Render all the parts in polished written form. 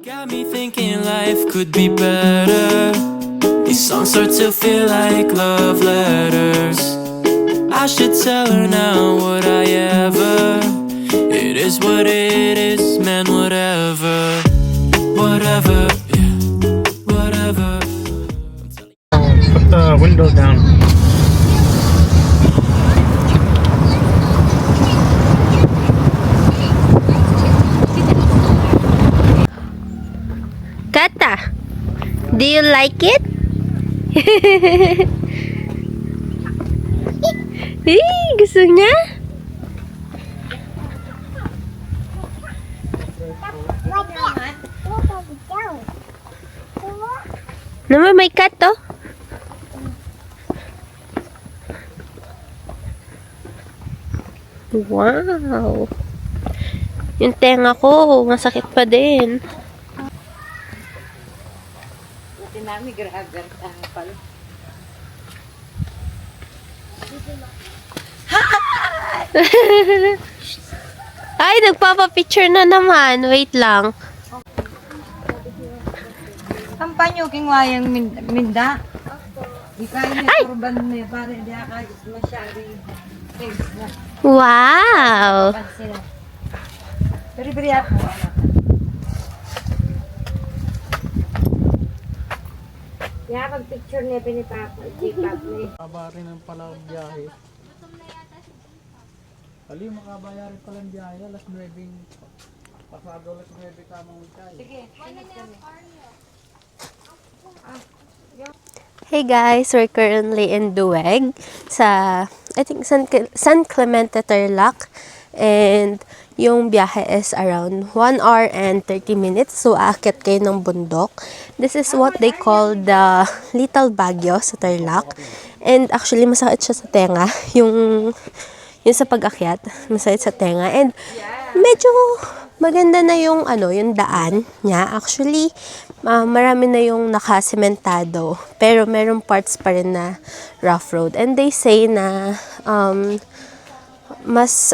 Got me thinking life could be better. These songs start to feel like love letters. I should tell her now, would I ever? It is what it is, man, whatever. Whatever, yeah, whatever. Put the window down. Kata, do you like it? Gusto niya? Naman may cat to? Wow! Yung tenga ko, masakit pa din. Ay, nagpapapicture na naman. Wait lang. Ang panyuking wayang minda. Di kaya niya turban niya para hindi ka masyadong face na. Wow! Pansin na. Beri-beri ako. Kaya pag picture niya pinipapa, ipap niya. Makabayarin ng pala ang biyahe. Ali, makabayarin pala ang biyahe. Alas 9. Pasado alas 9 tamang utay. Sige, finish kami. Hey guys, we're currently in Duweg sa, I think, San Clemente, Tarlac. And yung biyahe is around 1 hour and 30 minutes. So, aakyat kayo ng bundok. This is what they call the Little Baguio sa Tarlac. And actually, masakit siya sa tenga. Yung sa pag-akyat, masakit sa tenga. And medyo maganda na yung, yung daan niya. Actually, marami na yung nakasementado. Pero merong parts pa rin na rough road. And they say na, mas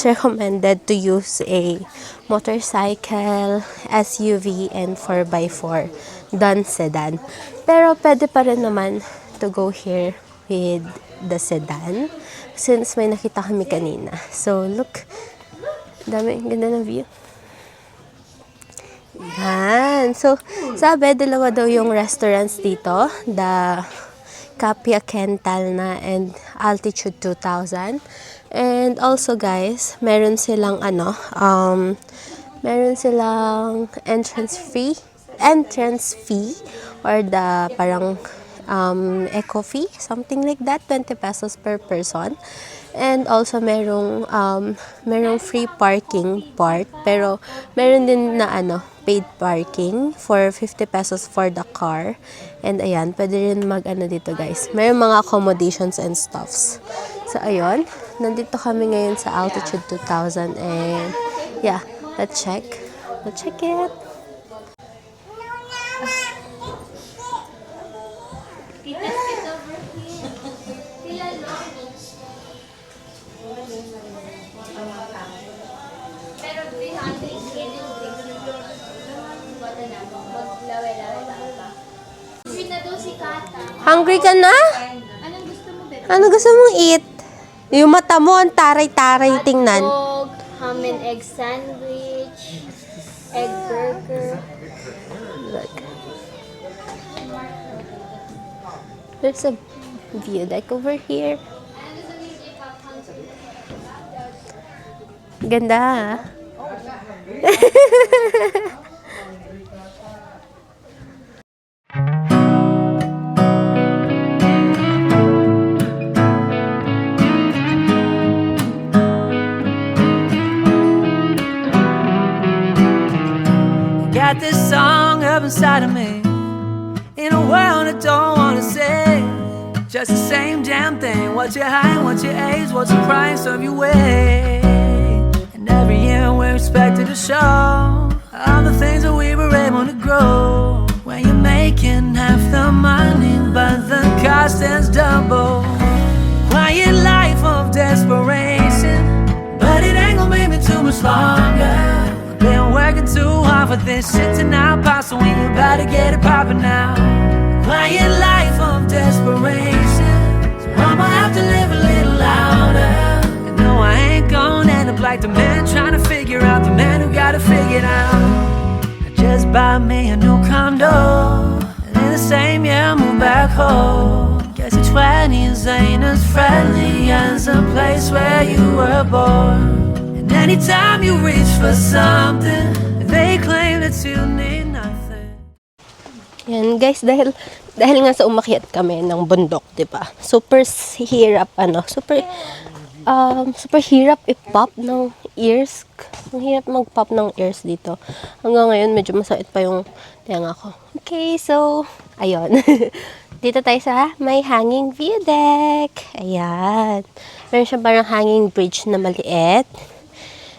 recommended to use a motorcycle, SUV, and 4x4 than sedan. Pero pwede pa rin naman to go here with the sedan since may nakita kami kanina. So, look. Ganda ng view. Yan. So, sabi, dalawa daw yung restaurants dito. The Capia Kentalna and Altitude 2000. And also guys, meron silang entrance fee or the parang eco fee, something like that, 20 pesos per person. And also merong free parking part, pero meron din na paid parking for 50 pesos for the car. And ayan, pwede rin dito guys. Meron mga accommodations and stuffs. So ayun, nandito kami ngayon sa Altitude 2000 and yeah, let's check it. Hungry ka na? Anong gusto mong eat? Yung mata mo, ang taray-taray tingnan. Dog, ham and egg sandwich, egg burger. Look. There's a view like over here. Ganda, ha? Got this song up inside of me, in a world I don't wanna say. Just the same damn thing. What's your height, what's your age, what's the price of your way? And every year we're expected to show all the things that we were able to grow. When you're making half the money, but the cost is double. Quiet life of desperation, but it ain't gonna make me too much longer. Been working too hard for this shit to not pop, so we about to get it poppin' now. Quiet life of desperation, so I'ma have to live a little louder. And no, I ain't gonna end up like the man trying to figure out the man who got it figured out. I just bought me a new condo, and in the same year I moved back home. Guess the 20s ain't as friendly as a place where you were born. And anytime you reach for something, they claim that you need nothing. Yan guys, dahil nga sa umakyat kami ng bundok, 'di ba? Super hirap super hirap i-pop ng ears. Ang hirap mag-pop ng ears dito. Hanggang ngayon medyo masakit pa yung tenga ko. Okay, so ayun. Dito tayo sa may hanging view deck. Ayan. Meron siya parang hanging bridge na maliit.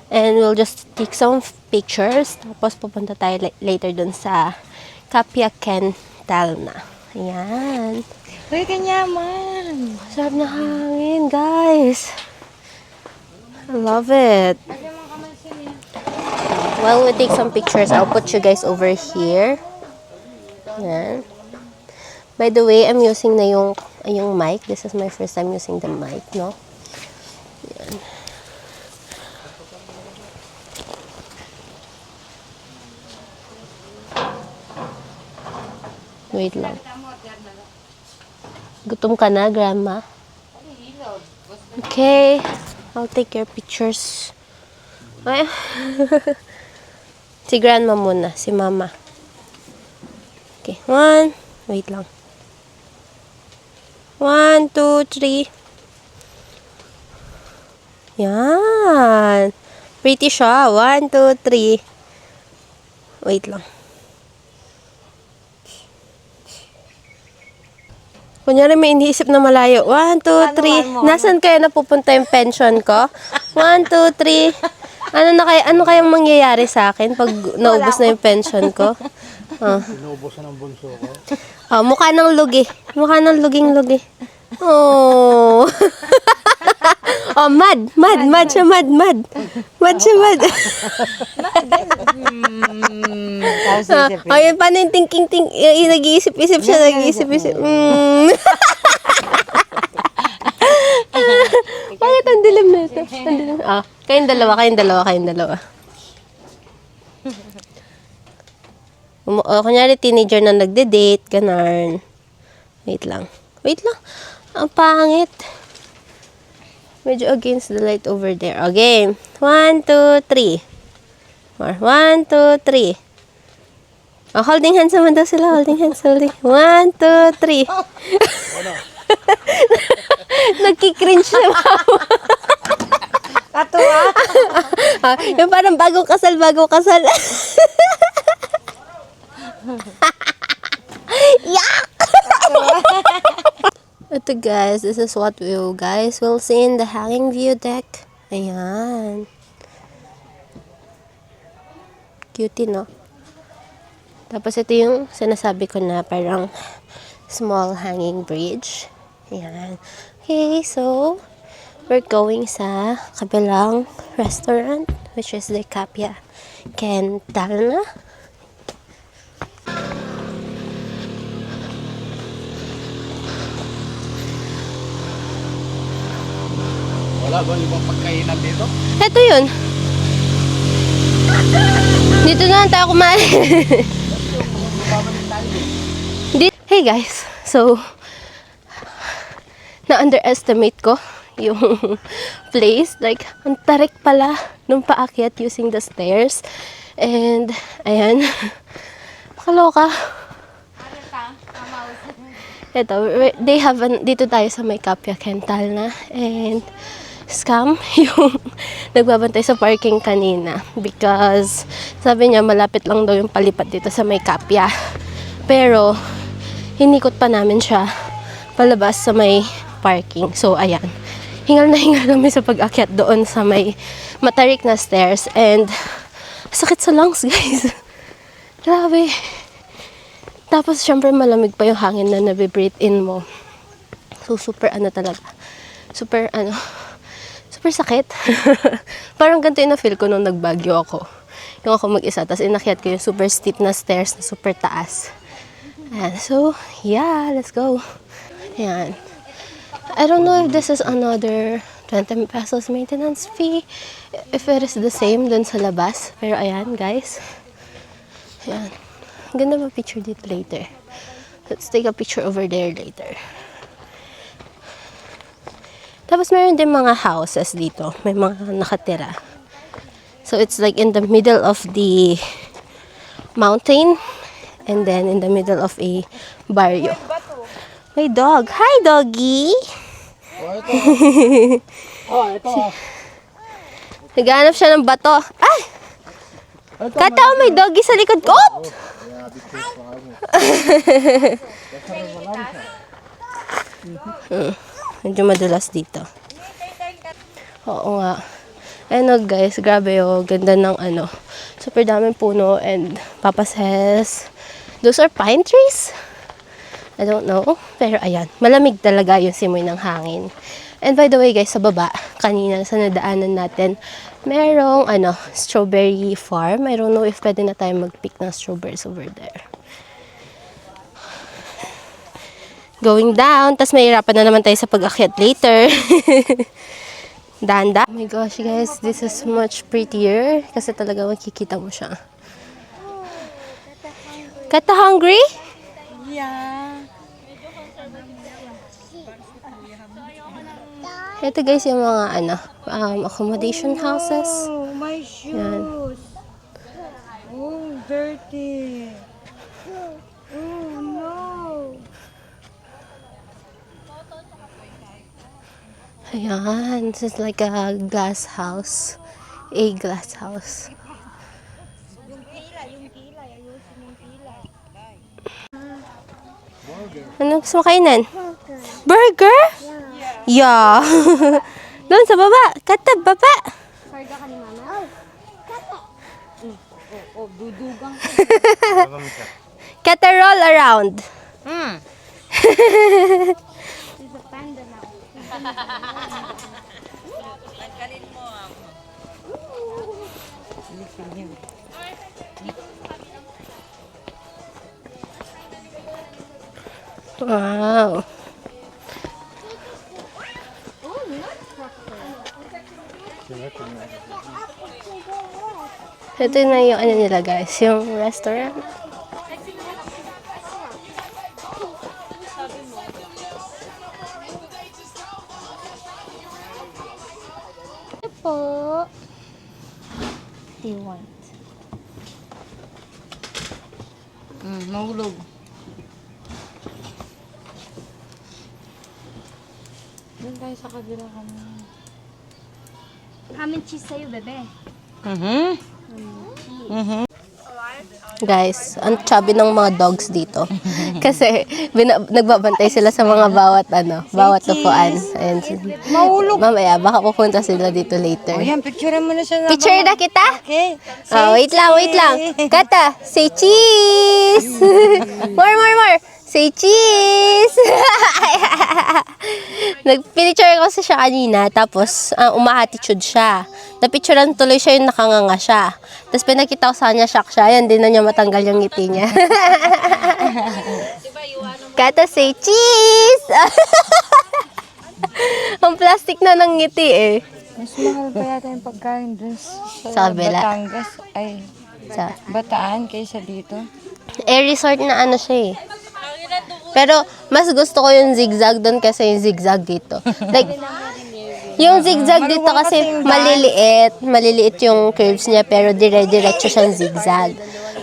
And we'll just take some pictures. Tapos pupunta tayo later dun sa Kapia Ken Talna. Ayan. Uy, kanyaman. Sarap na hangin, guys. I love it. While we take some pictures, I'll put you guys over here. Ayan. By the way, I'm using na yung mic. This is my first time using the mic, no? Ayan. Wait lang. Gutom ka na, Grandma? Okay. I'll take your pictures. Ay. Si Grandma muna. Si Mama. Okay. 1. Wait lang. 1, 2, 3. Yan. Pretty siya. 1, 2, 3. Wait lang. Kunyari may iniisip na malayo. 1, 2, 3. Nasaan kaya napupunta yung pension ko? 1, 2, 3. Ano kayang mangyayari sa akin pag naubos na yung pension ko? Inuubos na ng bunso ko. Oh, mukha ng lugi. Mukha ng luging-lugi. Oh. Oh, mad siya, mad. Mad siya, mad. Oh, yun, paano yung thinking, nag-iisip-isip siya, nag-iisip-isip. Bakit ang dilim na ito? Ah, kayong dalawa. Kunyari, teenager na nagde-date, ganun. Wait lang. Ang pangit. Medyo against the light over there. Okay. 1, 2, 3. More. 1, 2, 3. Oh, holding hands naman daw sila. 1, 2, 3. Nagkikringe siya, mama. Katuwa. Yung parang bagong kasal. Yak! Ito guys, this is what we'll see in the hanging view deck. Ayan. Cutie, no? Tapos ito yung sinasabi ko na parang small hanging bridge. Ayan. Okay, so we're going sa kabilang restaurant, which is the Kapia Ken Talna. Wala ba ibang pagkainan dito? Ito yun. Dito na lang tayo kumain. Hey guys, so na-underestimate ko yung place. Like, ang tarik pala nung paakyat using the stairs. And, ayan. Kaloka. Ito, dito tayo sa may Kapia Ken Talna. And, scam yung nagbabantay sa parking kanina because sabi niya malapit lang daw yung palipat dito sa may Kapia, pero hinikot pa namin siya palabas sa may parking. So ayan, hingal na hingal kami sa pag-akyat doon sa may matarik na stairs and sakit sa lungs, guys. Grabe. Tapos syempre malamig pa yung hangin na nabe-breathe in mo, so super super sakit. Parang ganito yung na-feel ko nung nagbagyo ako. yung ako mag-isa. Tapos inakyat ko yung super steep na stairs na super taas. Ayan. So, yeah, let's go. Ayan. I don't know if this is another 20 pesos maintenance fee. If it is the same dun sa labas. Pero ayan, guys. Ayan. Ganda ba picture dito later? Let's take a picture over there later. Tapos meron din mga houses dito. May mga nakatira. So it's like in the middle of the mountain. And then in the middle of a barrio. May dog. Hi, doggy! Ito. Naghanap siya ng bato. Ay! Katao, may doggy sa likod ko! Medyo madulas dito. Oo nga. Ano guys, grabe ganda ng super daming puno and Papa says, those are pine trees? I don't know. Pero ayan, malamig talaga yung simoy ng hangin. And by the way guys, sa baba, kanina sa nadaanan natin, merong strawberry farm. I don't know if pwede na tayo mag-pick ng strawberries over there. Going down, tas mahirapan na naman tayo sa pag-akyat later. Danda. Oh my gosh guys, this is much prettier kasi talaga makikita mo siya. Kata hungry? Yeah. Ito guys yung mga accommodation houses. Oh, my shoes. Yan. Oh, dirty. Oh, no. Ayan, this is like a glass house. A glass house. Ano gusto mo kainin? Burger? Yeah. Doon sa baba. Kata, baba. Kata, roll around. Wow. Ito na yung nila guys, yung restaurant. Po. Do you want? Mahulog. Doon tayo sa kabila kami. Ham and cheese sa'yo, bebe. Guys, ang chubby ng mga dogs dito. Kasi nagbabantay sila sa mga bawat upuan. Ayan. Mahulog. Mamaya, baka pupunta sila dito later. Ayan, picturean mo na siya. Picture na kita? Okay. Wait lang. Kata, say cheese! More! Say cheese! Nagpinicture ko siya kanina, tapos uma-attitude siya. Napicturean tuloy siya yung nakanganga siya. Tapos pinakita ko sa kanya, shock siya. Yan, din na niya matanggal yung ngiti niya. Kata, say cheese! Ang plastic na ng ngiti eh. Mas mahal pa yata yung pagkain dun Sa kabila. Batangas. Ay, Sa Bataan kaysa dito. resort na siya eh. Pero mas gusto ko yung zigzag doon kasi yung zigzag dito. Like, yung zigzag dito kasi maliliit yung curves niya pero dire-diretso siyang zigzag.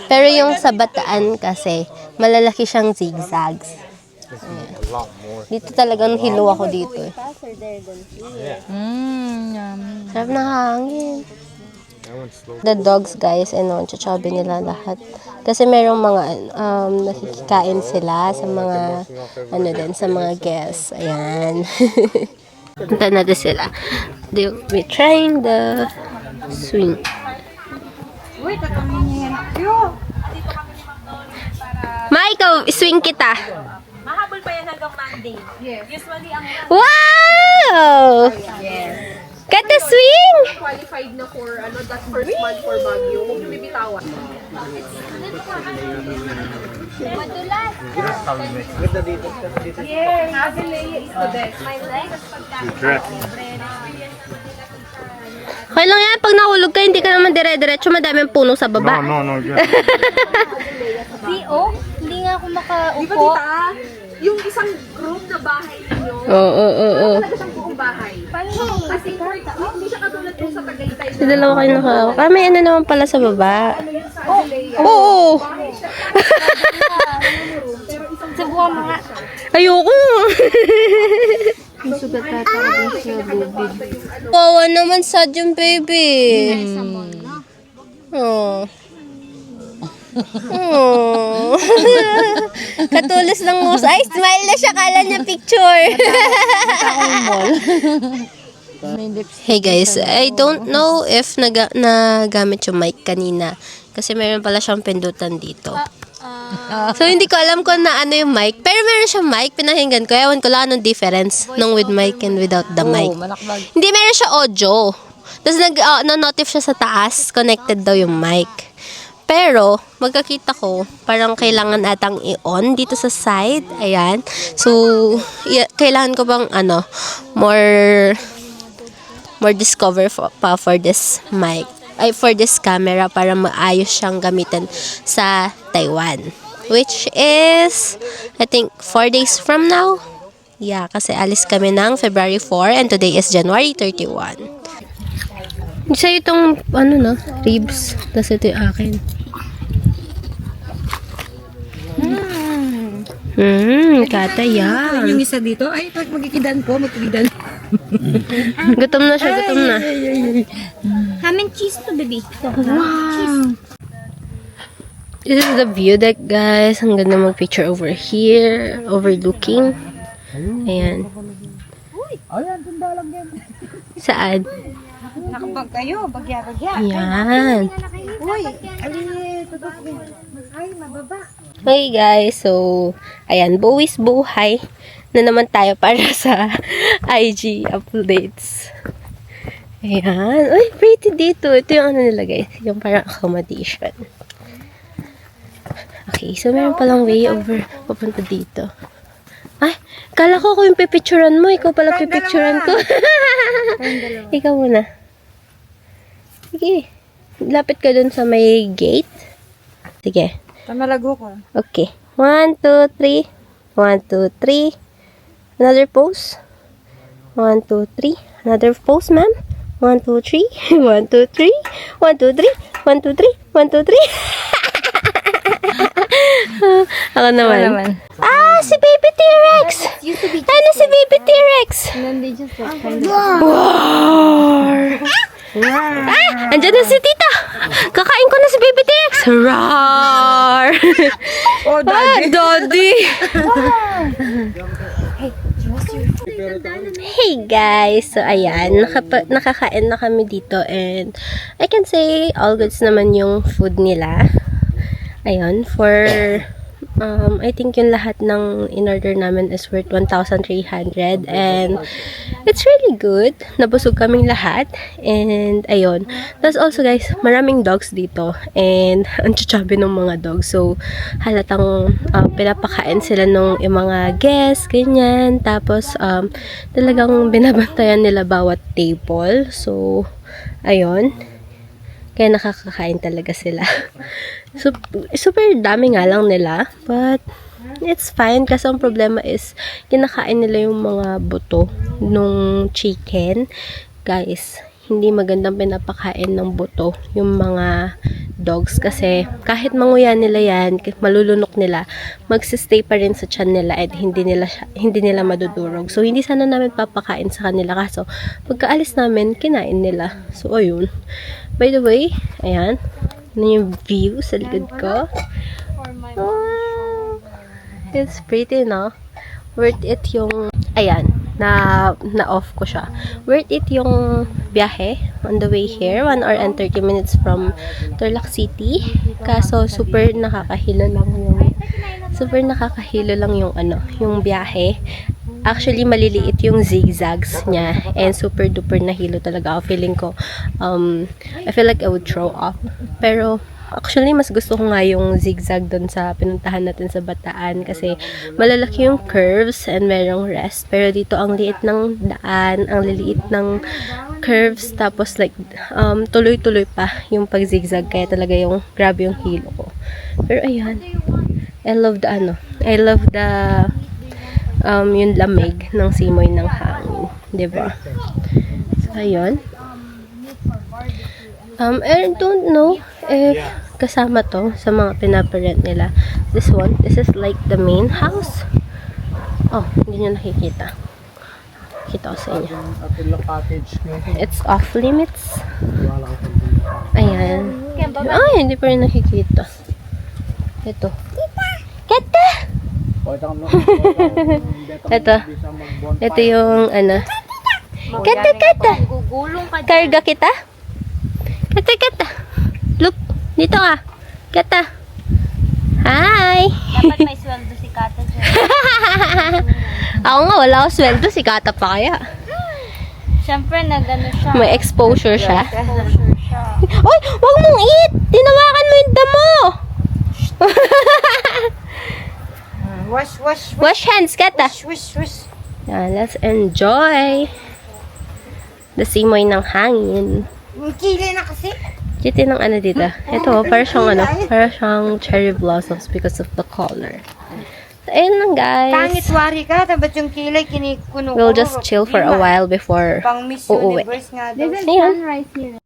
Pero yung sa Bataan kasi malalaki siyang zigzags. Dito talagang hilo ako dito eh. Yummy. Sarap na hangin. The dogs guys, chachabi nila lahat. Kasi merong mga nakikikain sila sa mga sa mga guests. Ayan. Punta natin sila. They'll be trying the swing. Uy, tatangin niya yan. Ikaw, swing kita. Mahabol pa yan hanggang Monday. Yes. Usually ang Wow! yes. Kata swing! Qualified na for that first month for Baguio. Huwag niyo bibitawan. Yes, Azalea is the best. My Okay lang yan, pag nahulog ka, hindi ka naman dire-diretso, madaming puno sa baba. No. Hindi nga ako makaupo. Di ba tita? Yung isang group na bahay ninyo, Oo. talaga siyang buong bahay. Kasi hindi siya katulad yung sa Tagaytay Sa dalawa kayo nakahawak. Ah, may ano naman pala sa baba. sa Azalea. Oo! Subukan mo nga. Ayoko! Kawawa naman sa yung baby. Oh. Oh. Katulos ng nguso. Ay, smile na siya. Kala niya picture. Hey guys, I don't know if nagamit yung mic kanina. Kasi meron pala siyang pindutan dito. So, hindi ko alam kung na ano yung mic. Pero meron siyang mic. Pinahinggan ko. Ewan ko lang anong difference nung with mic and without the mic. Hindi, meron siya audio. Tapos nag-notif siya sa taas. Connected daw yung mic. Pero, magkakita ko, parang kailangan atang i-on dito sa side. Ayan. So, kailangan ko bang more discover pa for this mic. For this camera para maayos siyang gamitin sa Taiwan. Which is, I think, 4 days from now. Yeah, kasi alis kami ng February 4 and today is January 31. Isa itong, ribs. Tapos ito yung akin. Kata yan. Yung isa dito, ay, pag magikidan ko, magkikidan. Gutom na siya, gutom na. Ham and cheese to, baby. This is the view deck, guys. Ang ganda mag-picture over here, overlooking. Ayan. Ayan, tindalang yan. Saan? Nakabag kayo, bagya-bagya. Ayan. Uy, tutok yan. Ay, mababa. Okay, guys. So, ayan. Buwis buhay na naman tayo para sa IG updates. Ayan. Uy, pretty dito. Ito yung nila, guys. Yung parang accommodation. Okay, so meron palang way over papunta dito. Ay, kala ko yung pipicturan mo. Ikaw pala pipicturan ko. Ikaw muna. Sige. Lapit ka dun sa may gate. Sige. Tamalago ko. Okay. 1, 2, 3. 1, 2, 3. Another pose. 1, 2, 3. Another pose, ma'am. 1, 2, 3. 1, 2, 3. 1, 2, 3. 1, 2, 3. 1, 2, 3. Ako naman. Ah, si Baby T-Rex! Ano si Baby T-Rex? Wow! Ah! Andyan na si Tita! Kakain ko na si Baby T-Rex! Roar! Oh, Daddy! Daddy! Hey guys! So ayan, nakakain na kami dito and I can say all goods naman yung food nila. Ayun, for I think yung lahat ng in-order namin is worth 1,300 and it's really good. Nabusog kaming lahat and ayun. Plus also guys, maraming dogs dito and ang chuchabi ng mga dogs. So halatang pinapakain sila ng yung mga guests, ganyan. Tapos talagang binabantayan nila bawat table. So ayun. Kaya nakakakain talaga sila. So, super dami nga lang nila. But, it's fine. Kasi ang problema is, kinakain nila yung mga buto nung chicken. Guys, hindi magandang pinapakain ng buto yung mga dogs. Kasi, kahit manguya nila yan, malulunok nila, magsistay pa rin sa tiyan nila at hindi nila madudurog. So, hindi sana namin papakain sa kanila. Kaso, pagkaalis namin, kinain nila. So, ayun. By the way, ayan. Ano yung view sa likod ko? Oh, it's pretty, no? Worth it yung... Ayan. Na-off ko siya. Worth it yung biyahe on the way here. 1 hour and 30 minutes from Tarlac City. Kaso, super nakakahilo lang yung... yung biyahe. Actually, maliliit yung zigzags niya. And super duper nahilo talaga ako. Feeling ko, I feel like I would throw up. Pero, actually, mas gusto ko nga yung zigzag doon sa pinuntahan natin sa Bataan. Kasi, malalaki yung curves and merong rest. Pero dito, ang liit ng daan, ang liliit ng curves. Tapos, like, tuloy-tuloy pa yung pag-zigzag. Kaya talaga yung, grabe yung hilo ko. Pero, ayan. I love the yung lamig ng simoy ng hangin. Diba? So, ayun. I don't know if kasama to sa mga pinaparent nila. This is like the main house. Oh, hindi nyo nakikita. Kita ko sa inyo. Atilla Cottage. It's off limits. Wala ko pang Ayan. Ay, hindi pa rin nakikita. Ito. Kita! Ito. Ito yung ano. Kata. Gugulong ka dyan. Karga kita? Kata. Look. Dito ka. Kata. Hi! Dapat may sweldo si Kata dyan. Ako nga, wala akong sweldo. Si Kata pa kaya. Siyempre, nag-ano siya. May exposure siya. Exposure siya. Uy! Huwag mong eat! Tinawakan mo yung damo! Wash. Wash hands, Kata. Wish. Yan, let's enjoy the simoy ng hangin. Kili na kasi. Cute ng ano dito. Ito, para siyang cherry blossoms because of the color. So, ayun lang guys. Pangit wari ka, tabat yung kilay kinikuno. We'll just chill for a while before Pang Miss uuwi. Universe nga daw. Ayan. Sunrise here.